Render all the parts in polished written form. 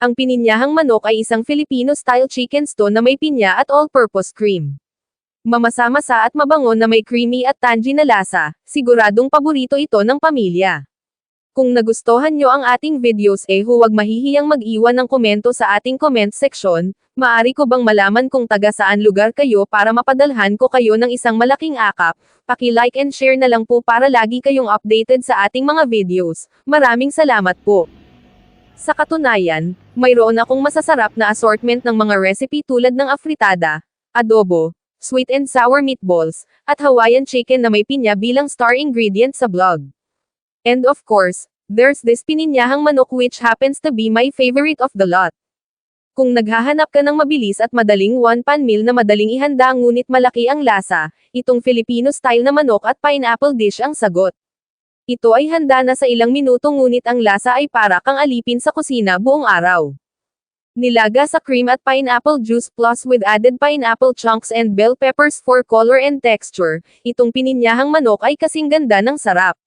Ang pininyahang manok ay isang Filipino-style chicken stew na may pinya at all-purpose cream. Mamasa-masa at mabango na may creamy at tangy na lasa, siguradong paborito ito ng pamilya. Kung nagustuhan nyo ang ating videos huwag mahihiyang mag-iwan ng komento sa ating comment section. Maari ko bang malaman kung taga saan lugar kayo para mapadalhan ko kayo ng isang malaking akap? Paki-like and share na lang po para lagi kayong updated sa ating mga videos. Maraming salamat po. Sa katunayan, mayroon akong masasarap na assortment ng mga recipe tulad ng afritada, adobo, sweet and sour meatballs, at Hawaiian chicken na may pinya bilang star ingredient sa blog. And of course, there's this pininyahang manok which happens to be my favorite of the lot. Kung naghahanap ka ng mabilis at madaling one-pan meal na madaling ihanda ngunit malaki ang lasa, itong Filipino-style na manok at pineapple dish ang sagot. Ito ay handa na sa ilang minuto ngunit ang lasa ay para kang alipin sa kusina buong araw. Nilaga sa cream at pineapple juice plus with added pineapple chunks and bell peppers for color and texture, itong pininyahang manok ay kasing ganda ng sarap.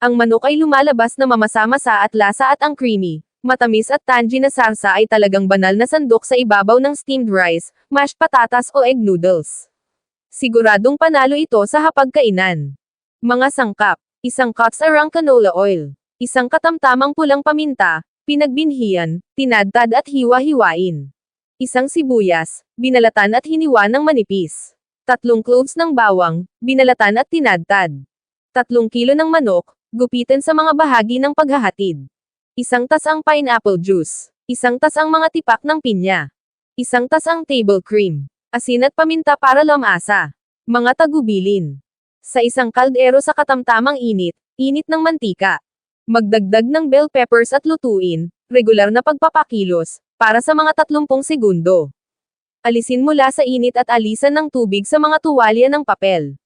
Ang manok ay lumalabas na mamasa-masa at lasa at ang creamy, matamis at tangy na sarsa ay talagang banal na sandok sa ibabaw ng steamed rice, mashed patatas o egg noodles. Siguradong panalo ito sa hapagkainan. Mga sangkap: isang cuts arang canola oil, isang katamtamang pulang paminta, pinagbinhian, tinadtad at hiwa-hiwain. Isang sibuyas, binalatan at hiniwa ng manipis. 3 cloves ng bawang, binalatan at tinadtad. 3 kilo ng manok, gupitin sa mga bahagi ng paghahatid. Isang tasang pineapple juice. Isang tasang mga tipak ng pinya. Isang tasang table cream. Asin at paminta para lamasa. Mga tagubilin. Sa isang kaldero sa katamtamang init, init ng mantika. Magdagdag ng bell peppers at lutuin, regular na pagpapakilos, para sa mga 30 segundo. Alisin mula sa init at alisan ng tubig sa mga tuwalya ng papel.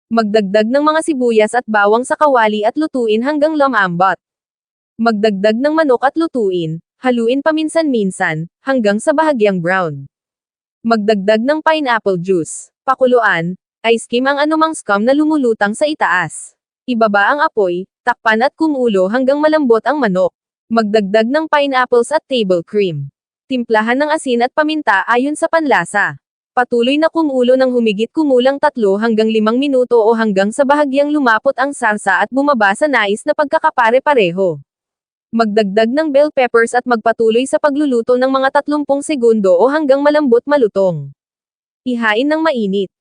Magdagdag ng mga sibuyas at bawang sa kawali at lutuin hanggang lumambot. Magdagdag ng manok at lutuin, haluin paminsan-minsan, hanggang sa bahagyang brown. Magdagdag ng pineapple juice, pakuluan, i-skim ang anumang scum na lumulutang sa itaas. Ibaba ang apoy, takpan at kumulo hanggang malambot ang manok. Magdagdag ng pineapples at table cream. Timplahan ng asin at paminta ayon sa panlasa. Patuloy na kumulo ng humigit kumulang 3 hanggang 5 minuto o hanggang sa bahagyang lumapot ang sarsa at bumaba sa nais na pagkakapare-pareho. Magdagdag ng bell peppers at magpatuloy sa pagluluto ng mga 30 segundo o hanggang malambot malutong. Ihain ng mainit.